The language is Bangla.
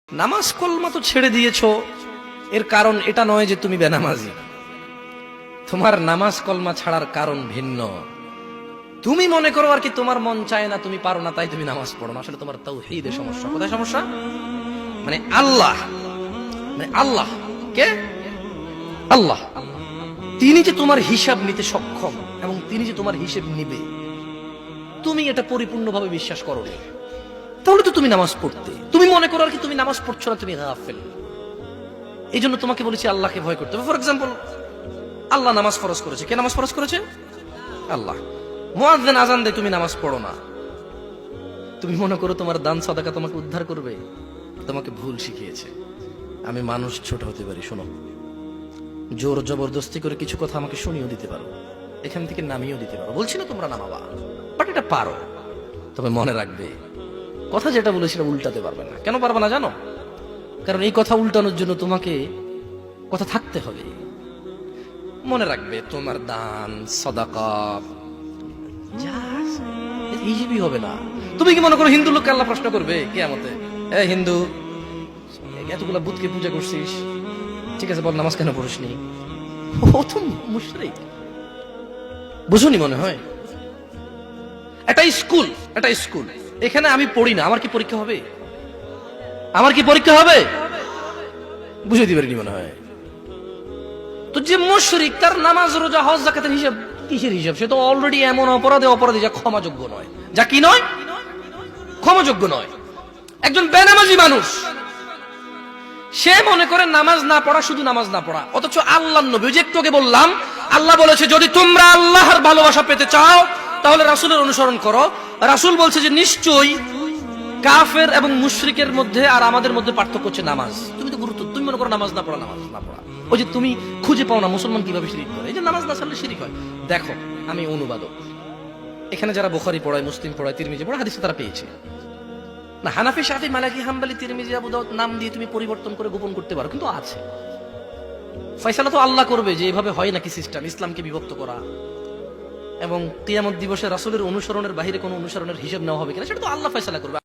নামাজ কলমা তো ছেড়ে দিয়েছো, এর কারণ এটা নয় যে তুমি বেনামাজি। তোমার নামাজ কলমা ছাড়ার কারণ ভিন্ন। তুমি মনে করো আর কি তোমার মন চায় না, তুমি পারো না, তাই তুমি নামাজ পড়ো না। আসলে তোমার তাওহীদে সমস্যা। কোথায় সমস্যা? মানে আল্লাহ কে? আল্লাহ তিনি যে তোমার হিসাব নিতে সক্ষম এবং তিনি যে তোমার হিসেব নিবে, তুমি এটা পরিপূর্ণভাবে বিশ্বাস করো না, তাহলে তো তুমি নামাজ পড়তে। তুমি মনে করো আর কি তুমি নামাজ পড়ছো না, তুমি গাফেল। এই জন্য তোমাকে বলেছি আল্লাহকে ভয় করতে হবে। ফর এক্সাম্পল, আল্লাহ নামাজ ফরজ করেছে। কে নামাজ ফরজ করেছে? আল্লাহ। মুয়াজ্জিন আজান দেয়, তুমি নামাজ পড়ো না। তুমি মনে করো তোমার দান সাদাকা তোমাকে উদ্ধার করবে। তোমাকে ভুল শিখিয়েছে। আমি মানুষ, ছোট হতে পারি, শোনো। জোর জবরদস্তি করে কিছু কথা আমাকে শুনিয়েও দিতে পারো, এখান থেকে নামিয়েও দিতে পারো। বলছি না তোমরা নামাবা, বাট এটা পারো। তবে মনে রাখবে, কথা যেটা বলেছিল উল্টাতে পারবে না। কেন পারবে না জানো? কারণ এই কথা উল্টানোর জন্য তোমাকে কথা থাকতে হবে। মনে রাখবে, তোমার দান সাদাকা হিসেবই হবে না। তুমি কি মনে করো হিন্দু লোককে আল্লাহ প্রশ্ন করবে কিয়ামতে, এ হিন্দু, এতগুলা বুতকে পূজা করছিস, ঠিক আছে বল নামাজ কেন পড়িসনি? ও তো মুশরিক। বুঝুনি মনে হয়? এটা স্কুল, এখানে আমি পড়ি না, আমার কি পরীক্ষা হবে? আমার কি পরীক্ষা হবে? বুঝে দিবেনি মনে হয়। তো যে মুশরিক, তার নামাজ রোজা হজ যাকাতের হিসাব কিসের হিসাব? সে তো অলরেডি এমন অপরাধী যা ক্ষমাযোগ্য নয়। যা কি নয়? ক্ষমাযোগ্য নয়। একজন বেনামাজি মানুষ, সে মনে করে নামাজ না পড়া শুধু নামাজ না পড়া, অথচ আল্লাহর নবী, যে একটু আগে বললাম, আল্লাহ বলেছে যদি তোমরা আল্লাহর ভালোবাসা পেতে চাও তাহলে রাসূলের অনুসরণ করো। রাসূল বলছে যে নিশ্চয়ই কাফের এবং মুশরিকের মধ্যে আর আমাদের মধ্যে পার্থক্য হচ্ছে নামাজ। তুমি তো তুমি মনে করো নামাজ না পড়া। ওই যে তুমি খুঁজে পাও না মুসলমান কিভাবে শিরিক করে, এই যে নামাজ না ছাড়লে শিরিক হয়। দেখো, আমি অনুবাদক, এখানে যারা বুখারী পড়ায়, মুসলিম পড়ায়, তিরমিজি পড়ায়, হাদিস তারা পেয়েছে না। হানাফি, শাফি, মালিকি, হাম্বলি, তিরমিজি, আবু দাউদ নাম দিয়ে তুমি পরিবর্তন করে গোপন করতে পারো, কিন্তু আছে। ফয়সালা তো আল্লাহ করবে যে এভাবে হয় নাকি সিস্টেম, ইসলামকে বিভক্ত করা এবং কিয়ামত দিবসে রাসূলের অনুসরণের বাইরে কোনো অনুসরণের হিসাব নেওয়া হবে কিনা, সেটা তো আল্লাহ ফয়সালা করবে।